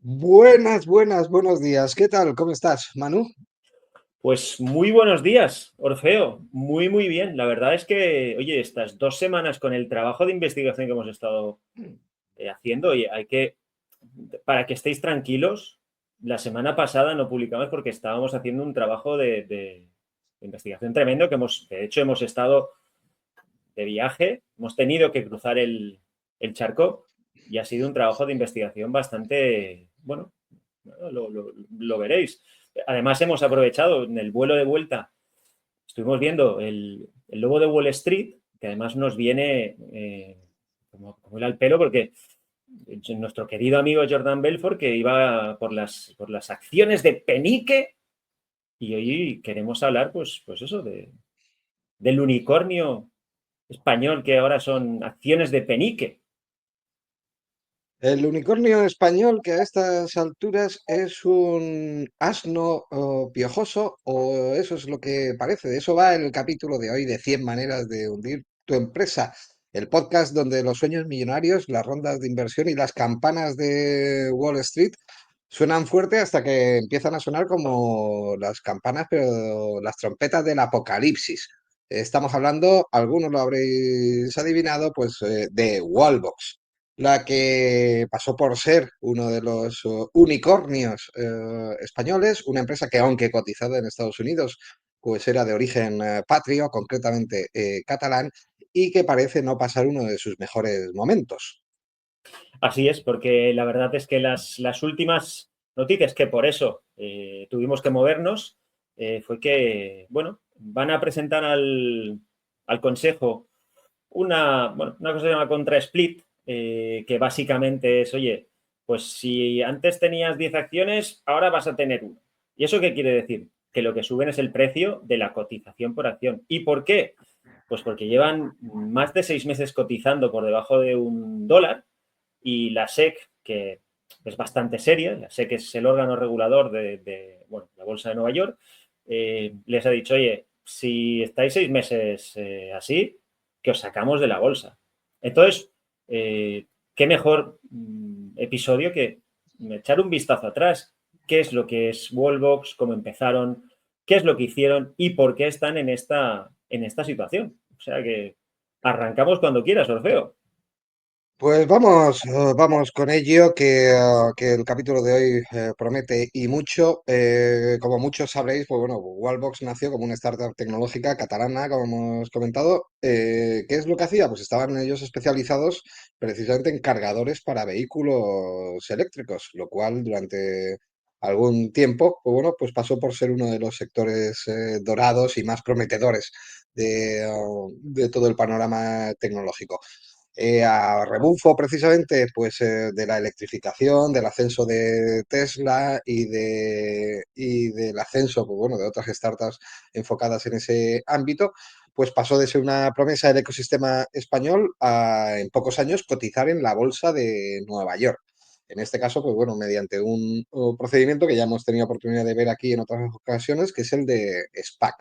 Buenos días. ¿Qué tal? ¿Cómo estás, Manu? Pues muy buenos días, Orfeo. Muy bien. La verdad es que, oye, estas 2 semanas con el trabajo de investigación que hemos estado haciendo, oye, para que estéis tranquilos, la semana pasada no publicamos porque estábamos haciendo un trabajo de investigación tremendo de hecho, hemos estado de viaje, hemos tenido que cruzar el charco y ha sido un trabajo de investigación bastante, bueno, lo veréis. Además, hemos aprovechado en el vuelo de vuelta. Estuvimos viendo el lobo de Wall Street, que además nos viene como el al pelo, porque nuestro querido amigo Jordan Belfort, que iba por las acciones de Penique, y hoy queremos hablar, pues eso, del unicornio español, que ahora son acciones de Penique. El unicornio español que a estas alturas es un asno piojoso, o eso es lo que parece. De eso va el capítulo de hoy de 100 maneras de hundir tu empresa. El podcast donde los sueños millonarios, las rondas de inversión y las campanas de Wall Street suenan fuerte hasta que empiezan a sonar como las campanas, pero las trompetas del apocalipsis. Estamos hablando, algunos lo habréis adivinado, pues de Wallbox, la que pasó por ser uno de los unicornios españoles, una empresa que aunque cotizada en Estados Unidos, pues era de origen patrio, concretamente catalán, y que parece no pasar uno de sus mejores momentos. Así es, porque la verdad es que las últimas noticias, que por eso tuvimos que movernos, fue que, bueno, van a presentar al Consejo una cosa que se llama contra split, que básicamente es, oye, pues si antes tenías 10 acciones, ahora vas a tener una. ¿Y eso qué quiere decir? Que lo que suben es el precio de la cotización por acción. ¿Y por qué? Pues porque llevan más de 6 meses cotizando por debajo de $1, y la SEC, que es bastante seria, la SEC es el órgano regulador bueno, la Bolsa de Nueva York, les ha dicho, oye, si estáis 6 meses así, que os sacamos de la bolsa. Entonces, qué mejor episodio que echar un vistazo atrás. ¿Qué es lo que es Wallbox? ¿Cómo empezaron? ¿Qué es lo que hicieron? ¿Y por qué están en esta situación? O sea que arrancamos cuando quieras, Orfeo. Pues vamos con ello, que el capítulo de hoy promete y mucho. Como muchos sabréis, pues bueno, Wallbox nació como una startup tecnológica catalana, como hemos comentado. ¿Qué es lo que hacía? Pues estaban ellos especializados precisamente en cargadores para vehículos eléctricos, lo cual durante algún tiempo, pues bueno, pues pasó por ser uno de los sectores dorados y más prometedores de todo el panorama tecnológico, a rebufo precisamente pues de la electrificación, del ascenso de Tesla y del ascenso, pues, bueno, de otras startups enfocadas en ese ámbito, pues pasó de ser una promesa del ecosistema español a en pocos años cotizar en la bolsa de Nueva York. En este caso, pues bueno, mediante un procedimiento que ya hemos tenido oportunidad de ver aquí en otras ocasiones, que es el de SPAC.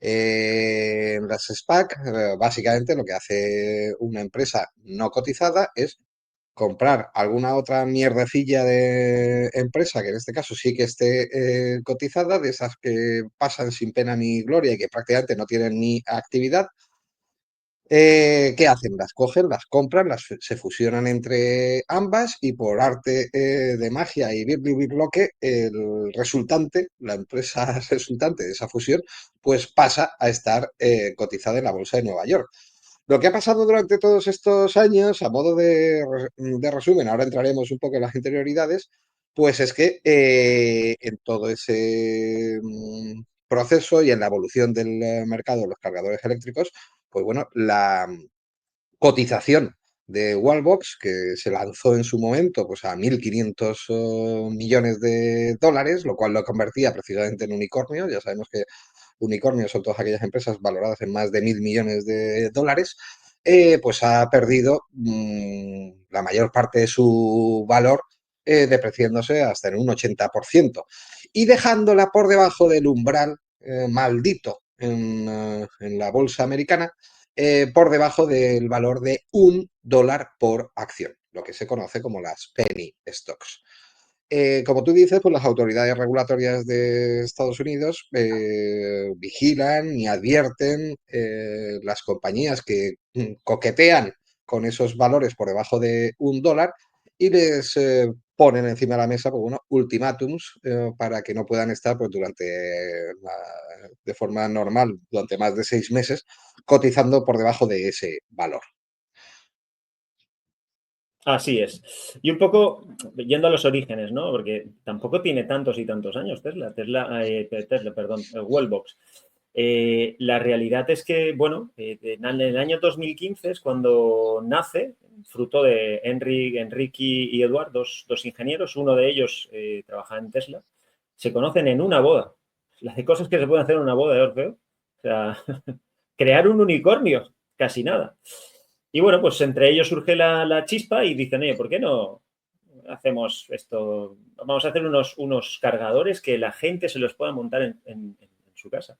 Las SPAC, básicamente lo que hace una empresa no cotizada es comprar alguna otra mierdecilla de empresa, que en este caso sí que esté cotizada, de esas que pasan sin pena ni gloria y que prácticamente no tienen ni actividad. ¿Qué hacen? Las cogen, las compran, se fusionan entre ambas y por arte de magia y birloque, el resultante, la empresa resultante de esa fusión, pues pasa a estar cotizada en la bolsa de Nueva York. Lo que ha pasado durante todos estos años, a modo de resumen, ahora entraremos un poco en las interioridades, pues es que en todo ese proceso y en la evolución del mercado de los cargadores eléctricos, pues bueno, la cotización de Wallbox, que se lanzó en su momento pues a 1.500 millones de dólares, lo cual lo convertía precisamente en unicornio. Ya sabemos que unicornios son todas aquellas empresas valoradas en más de 1.000 millones de dólares, pues ha perdido la mayor parte de su valor, depreciándose hasta en un 80% y dejándola por debajo del umbral maldito en la bolsa americana, por debajo del valor de $1 por acción, lo que se conoce como las penny stocks. Como tú dices, pues las autoridades regulatorias de Estados Unidos vigilan y advierten las compañías que coquetean con esos valores por debajo de $1 y les ponen encima de la mesa, pues, bueno, ultimátums para que no puedan estar pues, de forma normal durante más de 6 meses cotizando por debajo de ese valor. Así es. Y un poco yendo a los orígenes, ¿no? Porque tampoco tiene tantos y tantos años Tesla, perdón, Wallbox. La realidad es que, bueno, en el año 2015 es cuando nace, fruto de Enrique y Eduard, dos ingenieros, uno de ellos trabaja en Tesla, se conocen en una boda. Las de cosas que se pueden hacer en una boda de Orfeo. O sea, crear un unicornio, casi nada. Y bueno, pues entre ellos surge la chispa y dicen, oye, ¿por qué no hacemos esto? Vamos a hacer unos cargadores que la gente se los pueda montar en su casa.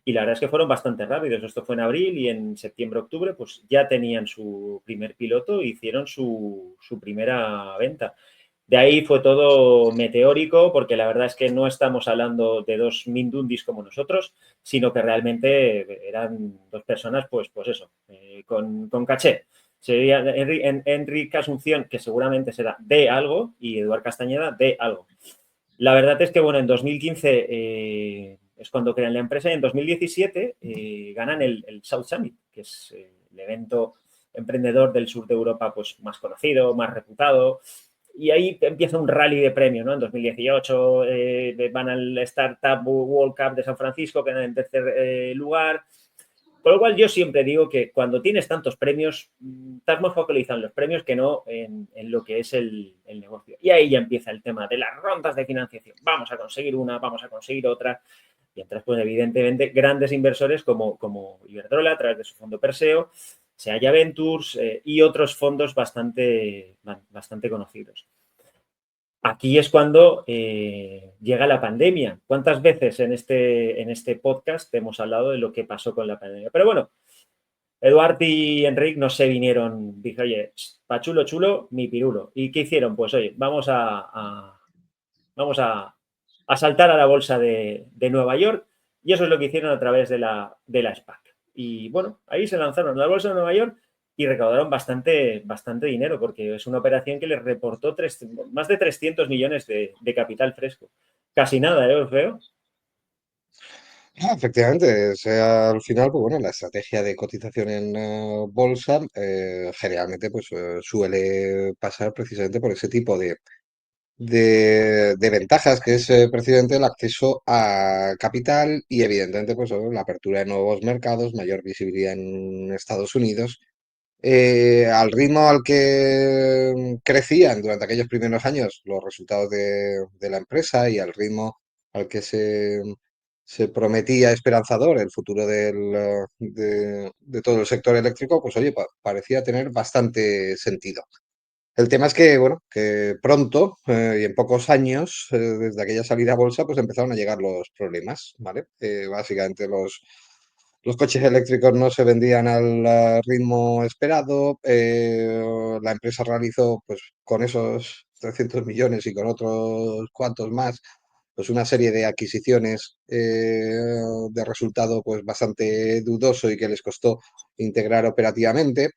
Y la verdad es que fueron bastante rápidos. Esto fue en abril y en septiembre, octubre, pues ya tenían su primer piloto e hicieron su primera venta. De ahí fue todo meteórico, porque la verdad es que no estamos hablando de dos mindundis como nosotros, sino que realmente eran dos personas, pues eso, con caché. Sería Enrique Asunción, que seguramente será de algo, y Eduard Castañeda de algo. La verdad es que, bueno, en 2015 es cuando crean la empresa y en 2017 ganan el South Summit, que es el evento emprendedor del sur de Europa pues, más conocido, más reputado. Y ahí empieza un rally de premios, ¿no? En 2018 van al Startup World Cup de San Francisco, quedan en tercer lugar. Con lo cual yo siempre digo que cuando tienes tantos premios, estás más focalizado en los premios que no en lo que es el negocio. Y ahí ya empieza el tema de las rondas de financiación. Vamos a conseguir una, vamos a conseguir otra. Y entras, pues, evidentemente, grandes inversores como Iberdrola a través de su fondo Perseo, Seaya Ventures y otros fondos bastante conocidos. Aquí es cuando llega la pandemia. ¿Cuántas veces en este podcast hemos hablado de lo que pasó con la pandemia? Pero bueno, Eduard y Enric no se vinieron, dije, oye, pa chulo, chulo, mi pirulo. ¿Y qué hicieron? Pues oye, vamos a saltar a la bolsa de Nueva York y eso es lo que hicieron a través de la SPAC. Y bueno, ahí se lanzaron a la bolsa de Nueva York y recaudaron bastante dinero porque es una operación que les reportó más de 300 millones de capital fresco. Casi nada, ¿eh? Os veo. Efectivamente, al final, pues bueno, la estrategia de cotización en bolsa generalmente pues suele pasar precisamente por ese tipo de ventajas, que es precisamente el acceso a capital y evidentemente pues la apertura de nuevos mercados, mayor visibilidad en Estados Unidos. Al ritmo al que crecían durante aquellos primeros años los resultados de la empresa y al ritmo al que se prometía esperanzador el futuro de todo el sector eléctrico, pues oye, parecía tener bastante sentido. El tema es que, bueno, que pronto y en pocos años, desde aquella salida a bolsa, pues empezaron a llegar los problemas, ¿vale? Básicamente los coches eléctricos no se vendían al ritmo esperado, la empresa realizó, pues con esos 300 millones y con otros cuantos más, pues una serie de adquisiciones de resultado pues bastante dudoso y que les costó integrar operativamente.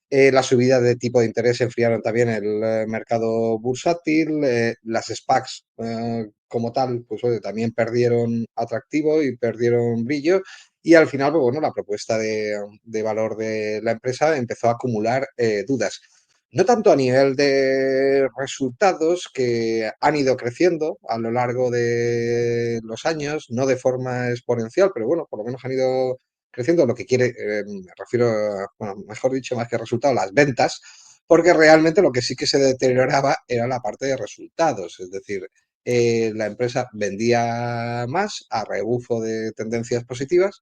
La subida de tipo de interés enfriaron también el mercado bursátil. Las SPACs como tal, pues oye, también perdieron atractivo y perdieron brillo. Y al final, pues bueno, la propuesta de valor de la empresa empezó a acumular dudas. No tanto a nivel de resultados que han ido creciendo a lo largo de los años, no de forma exponencial, pero bueno, por lo menos han ido creciendo, lo que quiere, me refiero, bueno, mejor dicho, más que resultado, las ventas, porque realmente lo que sí que se deterioraba era la parte de resultados, es decir, la empresa vendía más a rebufo de tendencias positivas,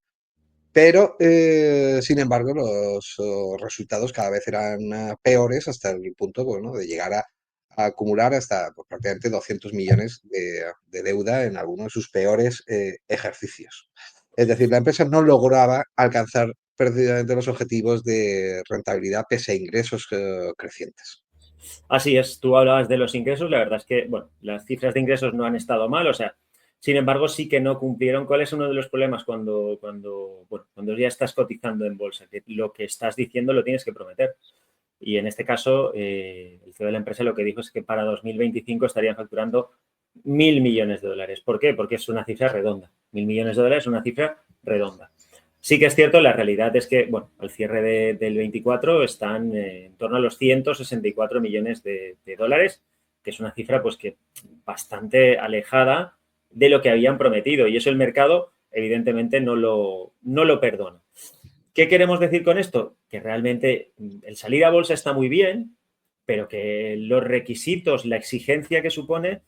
pero sin embargo los resultados cada vez eran peores hasta el punto, bueno, de llegar a acumular hasta pues, prácticamente 200 millones de deuda en algunos de sus peores ejercicios. Es decir, la empresa no lograba alcanzar precisamente los objetivos de rentabilidad pese a ingresos crecientes. Así es, tú hablabas de los ingresos, la verdad es que, bueno, las cifras de ingresos no han estado mal, o sea, sin embargo, sí que no cumplieron. ¿Cuál es uno de los problemas cuando ya estás cotizando en bolsa? Que lo que estás diciendo lo tienes que prometer. Y en este caso, el CEO de la empresa lo que dijo es que para 2025 estarían facturando 1.000 millones de dólares. ¿Por qué? Porque es una cifra redonda. 1.000 millones de dólares es una cifra redonda. Sí que es cierto, la realidad es que, bueno, al cierre del 24 están en torno a los 164 millones de dólares, que es una cifra pues que bastante alejada de lo que habían prometido. Y eso el mercado, evidentemente, no lo perdona. ¿Qué queremos decir con esto? Que realmente el salir a bolsa está muy bien, pero que los requisitos, la exigencia que supone,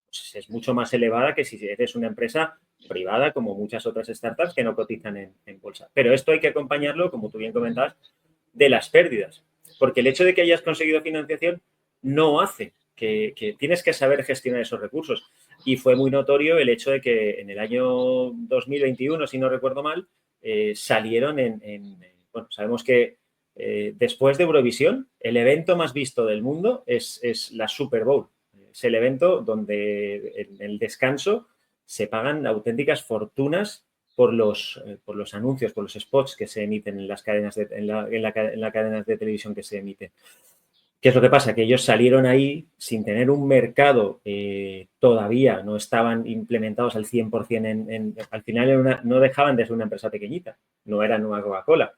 pues es mucho más elevada que si eres una empresa privada, como muchas otras startups que no cotizan en bolsa. Pero esto hay que acompañarlo, como tú bien comentabas, de las pérdidas. Porque el hecho de que hayas conseguido financiación no hace que tienes que saber gestionar esos recursos. Y fue muy notorio el hecho de que en el año 2021, si no recuerdo mal, salieron bueno, sabemos que después de Eurovisión, el evento más visto del mundo es la Super Bowl. Es el evento donde en el descanso se pagan auténticas fortunas por los anuncios, por los spots que se emiten en las cadenas en la cadenas de televisión que se emiten. ¿Qué es lo que pasa? Que ellos salieron ahí sin tener un mercado, todavía no estaban implementados al 100%. Al final no dejaban de ser una empresa pequeñita, no eran una Coca-Cola,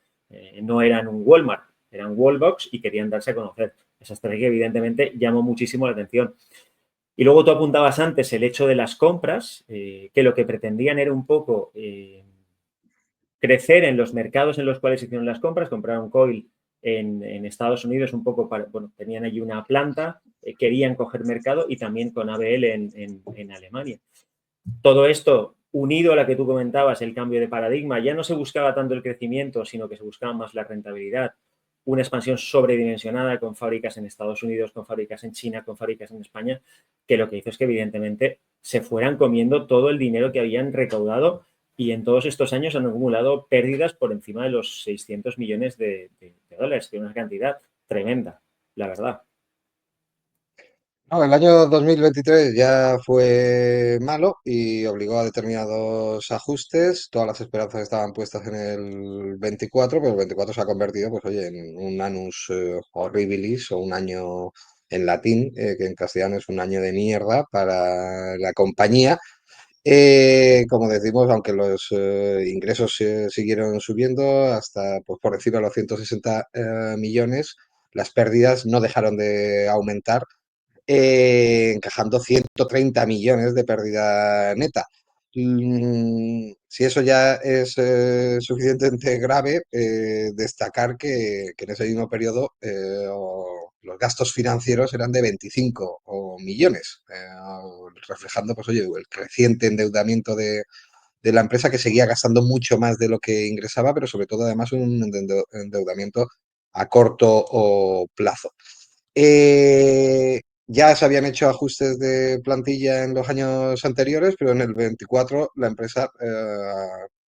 no eran un Walmart, eran Wallbox y querían darse a conocer. Esa estrategia evidentemente llamó muchísimo la atención. Y luego tú apuntabas antes el hecho de las compras, que lo que pretendían era un poco crecer en los mercados en los cuales hicieron las compras, compraron Coil en Estados Unidos un poco bueno, tenían allí una planta, querían coger mercado y también con ABL en Alemania. Todo esto unido a la que tú comentabas, el cambio de paradigma, ya no se buscaba tanto el crecimiento, sino que se buscaba más la rentabilidad, una expansión sobredimensionada con fábricas en Estados Unidos, con fábricas en China, con fábricas en España, que lo que hizo es que evidentemente se fueran comiendo todo el dinero que habían recaudado y en todos estos años han acumulado pérdidas por encima de los 600 millones de dólares, que es una cantidad tremenda, la verdad. No, el año 2023 ya fue malo y obligó a determinados ajustes. Todas las esperanzas estaban puestas en el 24, pero el 24 se ha convertido, pues oye, en un annus horribilis o un año en latín, que en castellano es un año de mierda para la compañía. Como decimos, aunque los ingresos siguieron subiendo hasta pues, por encima de los 160 millones, las pérdidas no dejaron de aumentar, encajando 130 millones de pérdida neta. Si eso ya es suficientemente grave, destacar que en ese mismo periodo los gastos financieros eran de 25 millones, reflejando pues, oye, el creciente endeudamiento de la empresa, que seguía gastando mucho más de lo que ingresaba, pero sobre todo además un endeudamiento a corto plazo. Ya se habían hecho ajustes de plantilla en los años anteriores, pero en el 24 la empresa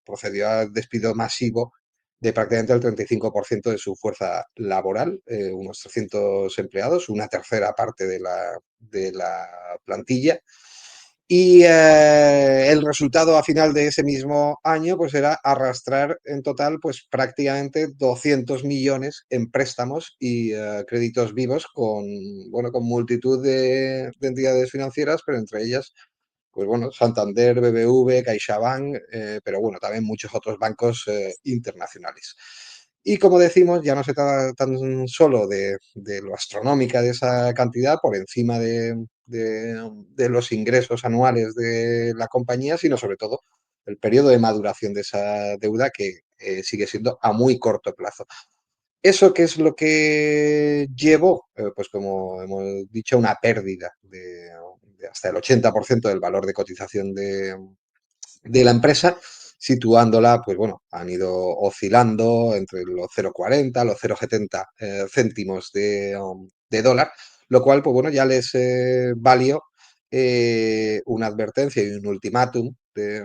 procedió al despido masivo de prácticamente el 35% de su fuerza laboral, unos 300 empleados, una tercera parte de la plantilla. Y el resultado a final de ese mismo año pues era arrastrar en total pues prácticamente 200 millones en préstamos y créditos vivos con, bueno, con multitud de entidades financieras, pero entre ellas pues bueno, Santander, BBV, CaixaBank, pero bueno, también muchos otros bancos internacionales. Y como decimos, ya no se trata tan solo de lo astronómica de esa cantidad por encima de los ingresos anuales de la compañía, sino sobre todo el periodo de maduración de esa deuda, que sigue siendo a muy corto plazo. ¿Eso qué es lo que llevó? Pues como hemos dicho, una pérdida de hasta el 80% del valor de cotización de la empresa, situándola, pues bueno, han ido oscilando entre los 0,40, los 0,70 céntimos de dólar, lo cual, pues bueno, ya les valió una advertencia y un ultimátum de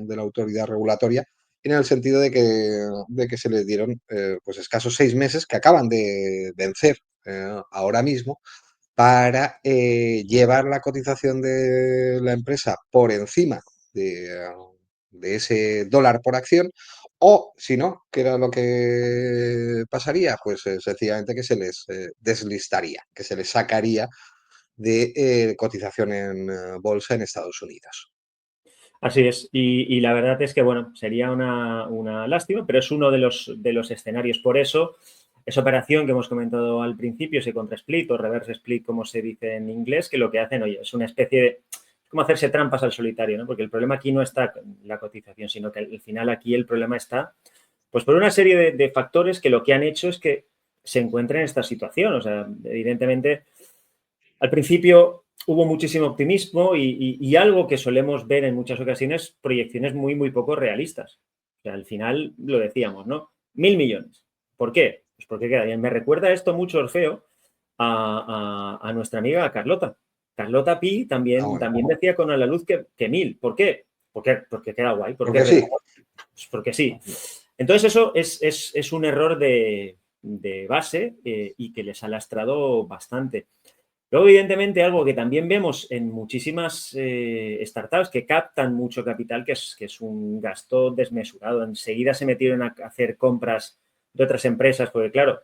la autoridad regulatoria, en el sentido de que se les dieron pues escasos 6 meses que acaban de vencer ahora mismo para llevar la cotización de la empresa por encima de ese dólar por acción, o si no, ¿qué era lo que pasaría? Pues sencillamente que se les deslistaría, que se les sacaría de cotización en bolsa en Estados Unidos. Así es, y la verdad es que, bueno, sería una lástima, pero es uno de los escenarios. Por eso, esa operación que hemos comentado al principio, ese contra split o reverse split, como se dice en inglés, que lo que hacen, oye, es una especie de, es como hacerse trampas al solitario, ¿no? Porque el problema aquí no está la cotización, sino que al final aquí el problema está, pues por una serie de factores que lo que han hecho es que se encuentren en esta situación. O sea, evidentemente, al principio hubo muchísimo optimismo y algo que solemos ver en muchas ocasiones, proyecciones muy poco realistas. O sea, al final lo decíamos, ¿no? 1.000 millones. ¿Por qué? Pues porque queda bien. Me recuerda esto mucho, Orfeo, a nuestra amiga Carlota. Carlota Pi Ah, también, bueno, también decía con la luz que 1.000. ¿Por qué? Porque queda guay, porque porque es sí. redondito. Pues porque sí. Entonces eso es un error de base y que les ha lastrado bastante. Luego, evidentemente, algo que también vemos en muchísimas startups que captan mucho capital, que es un gasto desmesurado. Enseguida se metieron a hacer compras de otras empresas, porque claro,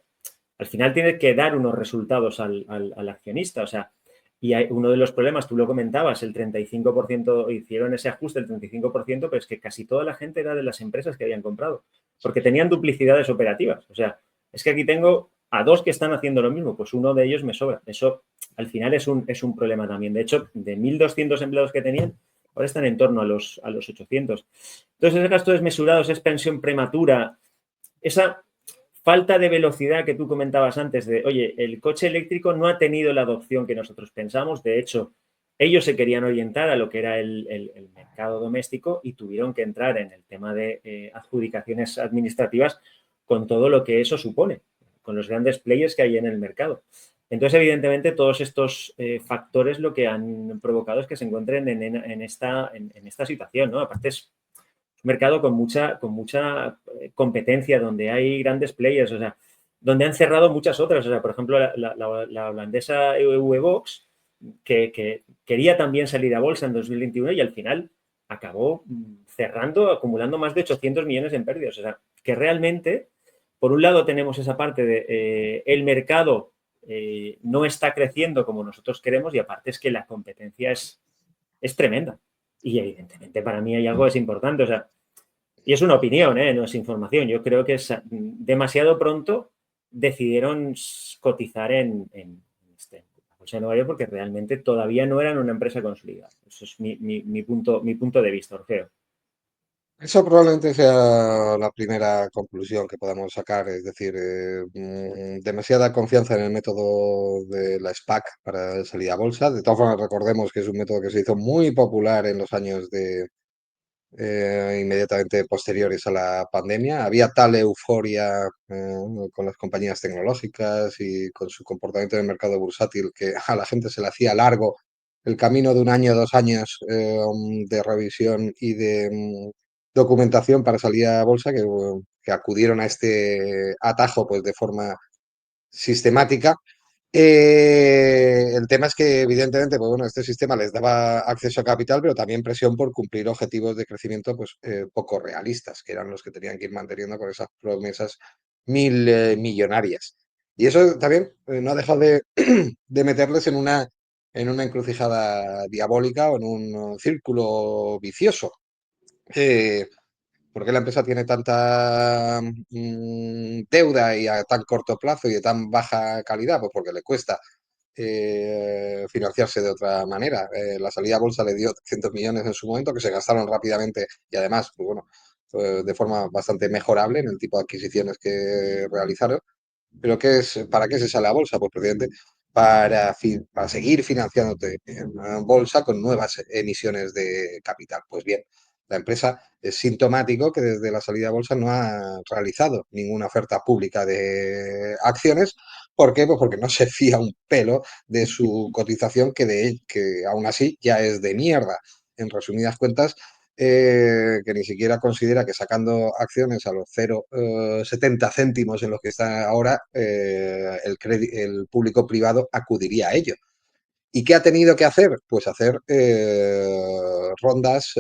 al final tienes que dar unos resultados al accionista. O sea, y hay uno de los problemas, tú lo comentabas, el 35%, hicieron ese ajuste, el 35%, pero es que casi toda la gente era de las empresas que habían comprado, porque tenían duplicidades operativas. O sea, es que aquí tengo a dos que están haciendo lo mismo, pues uno de ellos me sobra. Eso al final es un problema también. De hecho, de 1.200 empleados que tenían, ahora están en torno a los 800. Entonces, ese gasto desmesurado, esa expansión prematura, esa falta de velocidad que tú comentabas antes de, oye, el coche eléctrico no ha tenido la adopción que nosotros pensamos. De hecho, ellos se querían orientar a lo que era el mercado doméstico y tuvieron que entrar en el tema de adjudicaciones administrativas con todo lo que eso supone, con los grandes players que hay en el mercado. Entonces, evidentemente, todos estos factores lo que han provocado es que se encuentren en esta situación, ¿no? Aparte, es mercado con mucha competencia, donde hay grandes players, o sea, donde han cerrado muchas otras. O sea, por ejemplo, la holandesa EVBox, que quería también salir a bolsa en 2021 y al final acabó cerrando, acumulando más de 800 millones en pérdidas. O sea, que realmente, por un lado tenemos esa parte de el mercado no está creciendo como nosotros queremos y aparte es que la competencia es tremenda. Y evidentemente para mí hay algo que es importante. O sea, y es una opinión, no es información. Yo creo que es demasiado pronto decidieron cotizar en la Bolsa de Nueva York porque realmente todavía no eran una empresa consolidada. Eso es mi punto de vista, Orfeo. Eso probablemente sea la primera conclusión que podamos sacar, es decir, demasiada confianza en el método de la SPAC para salir a bolsa. De todas formas, recordemos que es un método que se hizo muy popular en los años inmediatamente posteriores a la pandemia. Había tal euforia con las compañías tecnológicas y con su comportamiento en el mercado bursátil que a la gente se le hacía largo el camino de un año, 2 años de revisión y de documentación para salir a bolsa, que acudieron a este atajo pues de forma sistemática. El tema es que, evidentemente, pues bueno, este sistema les daba acceso a capital, pero también presión por cumplir objetivos de crecimiento pues, poco realistas, que eran los que tenían que ir manteniendo con esas promesas millonarias. Y eso también no ha dejado de meterles en una encrucijada diabólica o en un círculo vicioso. Eh, ¿Por qué la empresa tiene tanta deuda y a tan corto plazo y de tan baja calidad? Pues porque le cuesta financiarse de otra manera. La salida a bolsa le dio 300 millones en su momento que se gastaron rápidamente y además, pues bueno, de forma bastante mejorable en el tipo de adquisiciones que realizaron. ¿Pero para qué se sale a bolsa? Pues precisamente para seguir financiándote en bolsa con nuevas emisiones de capital. Pues bien, la empresa es sintomático que desde la salida a bolsa no ha realizado ninguna oferta pública de acciones. ¿Por qué? Pues porque no se fía un pelo de su cotización, que aún así ya es de mierda. En resumidas cuentas, que ni siquiera considera que sacando acciones a los 0,70 céntimos en los que está ahora, el público privado acudiría a ello. ¿Y qué ha tenido que hacer? Pues hacer rondas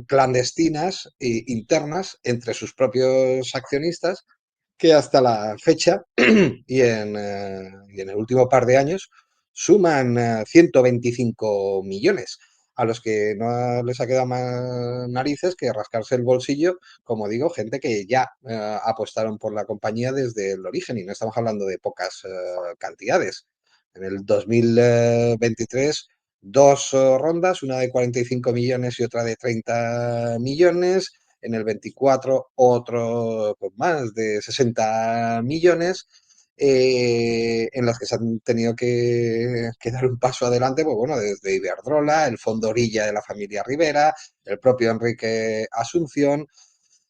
clandestinas e internas entre sus propios accionistas que hasta la fecha y en el último par de años suman 125 millones, a los que no les ha quedado más narices que rascarse el bolsillo, como digo, gente que ya apostaron por la compañía desde el origen y no estamos hablando de pocas cantidades. En el 2023, dos rondas, una de 45 millones y otra de 30 millones. En el 24 otro con más de 60 millones, en los que se han tenido que dar un paso adelante, pues bueno, desde Iberdrola, el Fondo Orilla de la familia Rivera, el propio Enrique Asunción,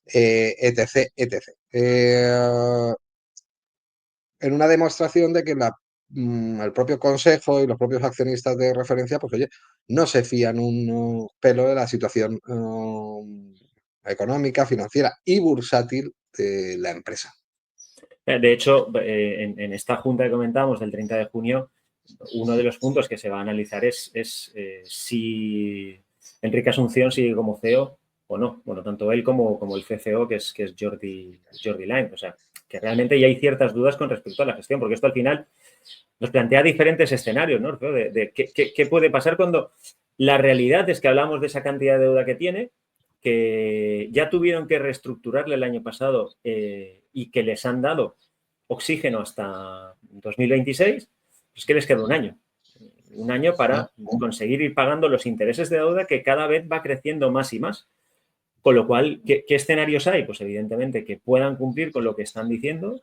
etc., etc. En una demostración de que el propio consejo y los propios accionistas de referencia, pues oye, no se fían un pelo de la situación económica, financiera y bursátil de la empresa. De hecho, en esta junta que comentábamos del 30 de junio, uno de los puntos que se va a analizar es si Enrique Asunción sigue como CEO o no. Bueno, tanto él como el CCO, que es Jordi Lainz. O sea, que realmente ya hay ciertas dudas con respecto a la gestión, porque esto al final nos plantea diferentes escenarios, ¿no? De qué puede pasar cuando la realidad es que hablamos de esa cantidad de deuda que tiene, que ya tuvieron que reestructurarle el año pasado y que les han dado oxígeno hasta 2026, pues que les queda un año para conseguir ir pagando los intereses de deuda que cada vez va creciendo más y más. Con lo cual, ¿qué escenarios hay? Pues evidentemente que puedan cumplir con lo que están diciendo,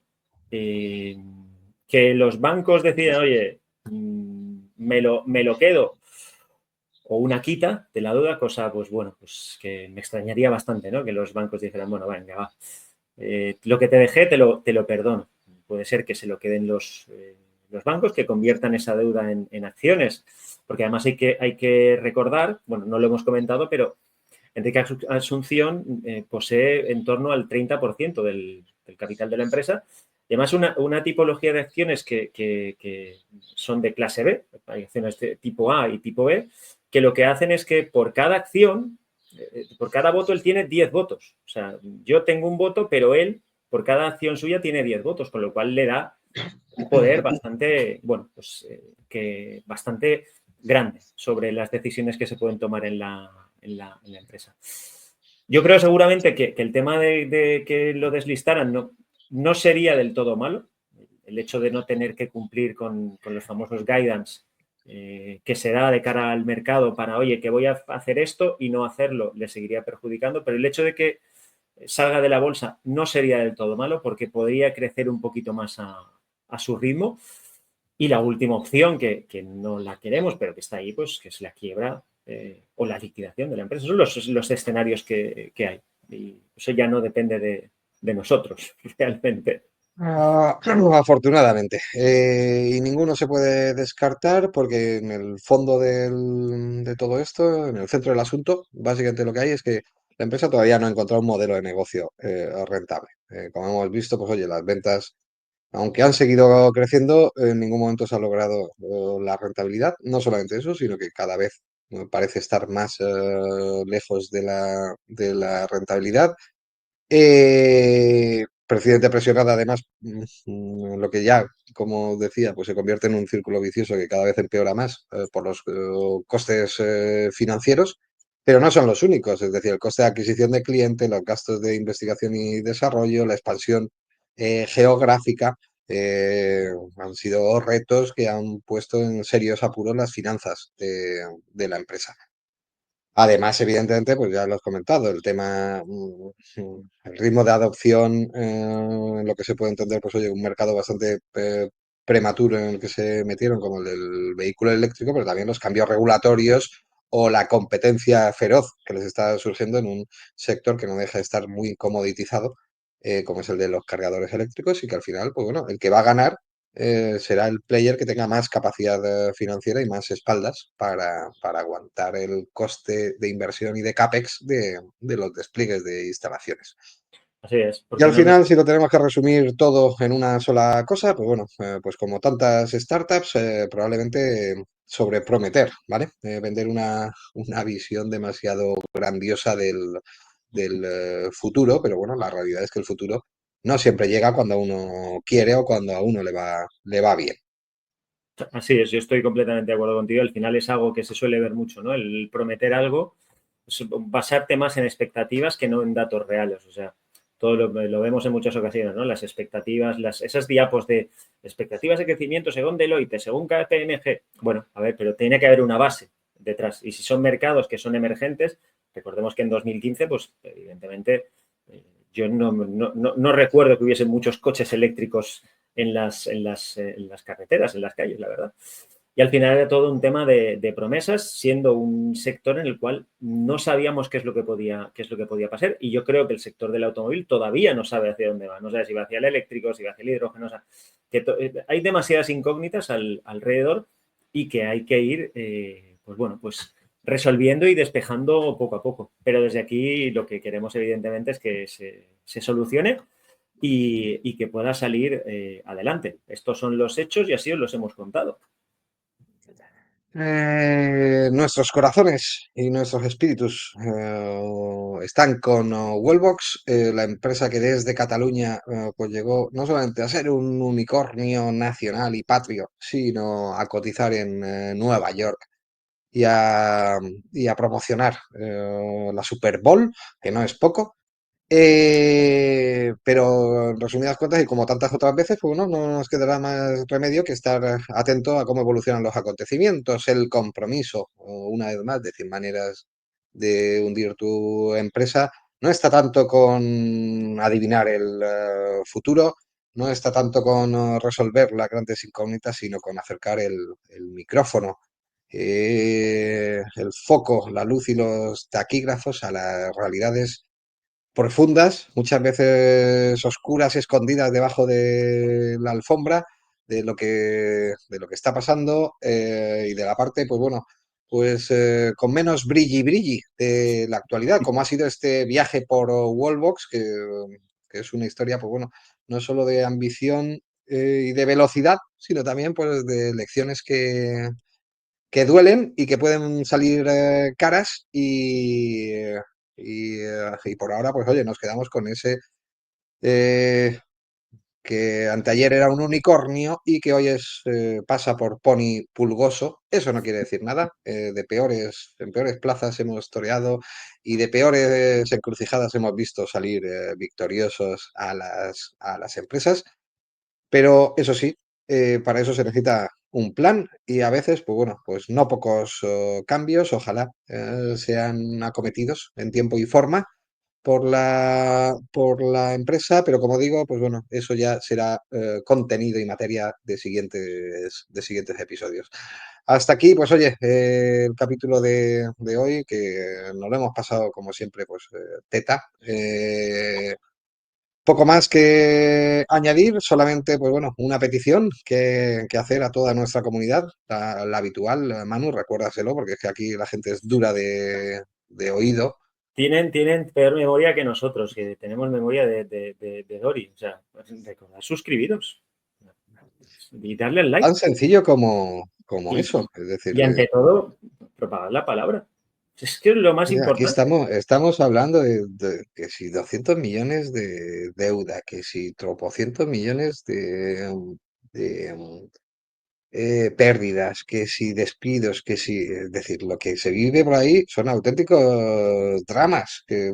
que los bancos deciden, oye, me lo quedo, o una quita de la deuda, cosa, pues bueno, pues que me extrañaría bastante, ¿no? Que los bancos dijeran, bueno, venga, va, lo que te dejé te lo perdono. Puede ser que se lo queden los bancos, que conviertan esa deuda en acciones, porque además hay que recordar, bueno, no lo hemos comentado, pero Enrique Asunción posee en torno al 30% del capital de la empresa. Y además, una tipología de acciones que son de clase B, hay acciones de tipo A y tipo B, que lo que hacen es que por cada acción, por cada voto, él tiene 10 votos. O sea, yo tengo un voto, pero él, por cada acción suya, tiene 10 votos, con lo cual le da un poder bastante, bueno, pues bastante grande sobre las decisiones que se pueden tomar en la empresa. Yo creo seguramente que el tema de que lo deslistaran no sería del todo malo. El hecho de no tener que cumplir con los famosos guidance que se da de cara al mercado para, oye, que voy a hacer esto y no hacerlo, le seguiría perjudicando, pero el hecho de que salga de la bolsa no sería del todo malo porque podría crecer un poquito más a su ritmo. Y la última opción, que no la queremos, pero que está ahí, pues que es la quiebra o la liquidación de la empresa. Son los escenarios que hay. Y eso ya no depende de nosotros, realmente. Afortunadamente. Y ninguno se puede descartar porque en el fondo de todo esto, en el centro del asunto, básicamente lo que hay es que la empresa todavía no ha encontrado un modelo de negocio rentable. Como hemos visto, pues oye, las ventas, aunque han seguido creciendo, en ningún momento se ha logrado la rentabilidad. No solamente eso, sino que cada vez parece estar más lejos de la rentabilidad. Presidente presionada, además, lo que ya, como decía, pues se convierte en un círculo vicioso que cada vez empeora más por los costes financieros, pero no son los únicos, es decir, el coste de adquisición de cliente, los gastos de investigación y desarrollo, la expansión geográfica, han sido retos que han puesto en serios apuros las finanzas de la empresa. Además, evidentemente, pues ya lo has comentado, el tema, el ritmo de adopción, en lo que se puede entender, pues oye, un mercado bastante prematuro en el que se metieron, como el del vehículo eléctrico, pero también los cambios regulatorios o la competencia feroz que les está surgiendo en un sector que no deja de estar muy comoditizado, como es el de los cargadores eléctricos, y que al final, pues bueno, el que va a ganar será el player que tenga más capacidad financiera y más espaldas para aguantar el coste de inversión y de CAPEX de los despliegues de instalaciones. Así es, Y porque al no nos... final, si lo tenemos que resumir todo en una sola cosa, pues bueno, pues como tantas startups, probablemente sobreprometer, ¿vale? Vender una visión demasiado grandiosa del futuro, pero bueno, la realidad es que el futuro no siempre llega cuando uno quiere o cuando a uno le va bien. Así es, yo estoy completamente de acuerdo contigo. Al final es algo que se suele ver mucho, ¿no? El prometer algo, pues, basarte más en expectativas que no en datos reales. O sea, todo lo vemos en muchas ocasiones, ¿no? Las expectativas, esas diapos de expectativas de crecimiento según Deloitte, según KPMG. Bueno, a ver, pero tiene que haber una base detrás. Y si son mercados que son emergentes, recordemos que en 2015, pues evidentemente, yo no recuerdo que hubiese muchos coches eléctricos en las carreteras, en las calles, la verdad. Y al final era todo un tema de promesas, siendo un sector en el cual no sabíamos qué es lo que podía pasar. Y yo creo que el sector del automóvil todavía no sabe hacia dónde va. No sabe si va hacia el eléctrico, si va hacia el hidrógeno. O sea, hay demasiadas incógnitas alrededor y que hay que ir, pues bueno, pues resolviendo y despejando poco a poco. Pero desde aquí lo que queremos, evidentemente, es que se solucione y que pueda salir adelante. Estos son los hechos y así os los hemos contado. Nuestros corazones y nuestros espíritus están con Wallbox, la empresa que desde Cataluña pues llegó no solamente a ser un unicornio nacional y patrio, sino a cotizar en Nueva York y y a promocionar la Super Bowl, que no es poco. Pero en resumidas cuentas, y como tantas otras veces, pues bueno, no nos quedará más remedio que estar atento a cómo evolucionan los acontecimientos, el compromiso, o una vez más, decir maneras de hundir tu empresa, no está tanto con adivinar el futuro, no está tanto con resolver las grandes incógnitas, sino con acercar el micrófono, el foco, la luz y los taquígrafos a las realidades profundas, muchas veces oscuras, escondidas debajo de la alfombra de lo que está pasando y de la parte, pues bueno, pues con menos brilli brilli de la actualidad, como ha sido este viaje por Wallbox, que es una historia, pues bueno, no solo de ambición y de velocidad, sino también pues de lecciones que duelen y que pueden salir caras y por ahora, pues oye, nos quedamos con ese eh, que anteayer era un unicornio y que hoy pasa por pony pulgoso. Eso no quiere decir nada. En peores plazas hemos toreado y de peores encrucijadas hemos visto salir victoriosos a a las empresas. Pero eso sí, para eso se necesita un plan y a veces, pues bueno, pues no pocos cambios, ojalá sean acometidos en tiempo y forma por por la empresa, pero como digo, pues bueno, eso ya será contenido y materia de siguientes episodios. Hasta aquí, pues oye, el capítulo de hoy, que nos lo hemos pasado como siempre, pues teta. Poco más que añadir, solamente, pues bueno, una petición que hacer a toda nuestra comunidad, la habitual, Manu, recuérdaselo, porque es que aquí la gente es dura de oído. Tienen peor memoria que nosotros, que tenemos memoria de Dory. O sea, recordad suscribiros y darle al like. Tan sencillo como Y, eso. Es decir, y ante todo, propagad la palabra. Es que es lo más aquí importante. estamos hablando de que si 200 millones de deuda, que si tropocientos millones de pérdidas, que si despidos, que si, es decir, lo que se vive por ahí son auténticos dramas que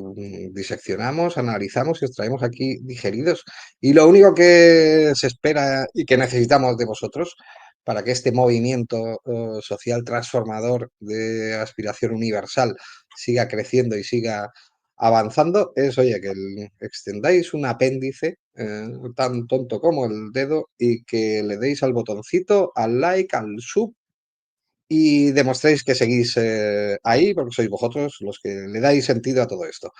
diseccionamos, analizamos y os traemos aquí digeridos. Y lo único que se espera y que necesitamos de vosotros para que este movimiento social transformador de aspiración universal siga creciendo y siga avanzando es, oye, que extendáis un apéndice tan tonto como el dedo y que le deis al botoncito, al like, al sub y demostréis que seguís ahí porque sois vosotros los que le dais sentido a todo esto.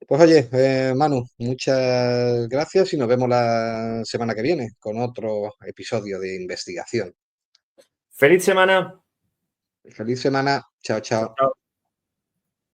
Pues oye, Manu, muchas gracias y nos vemos la semana que viene con otro episodio de investigación. Feliz semana. Feliz semana. Chao, chao. Chao.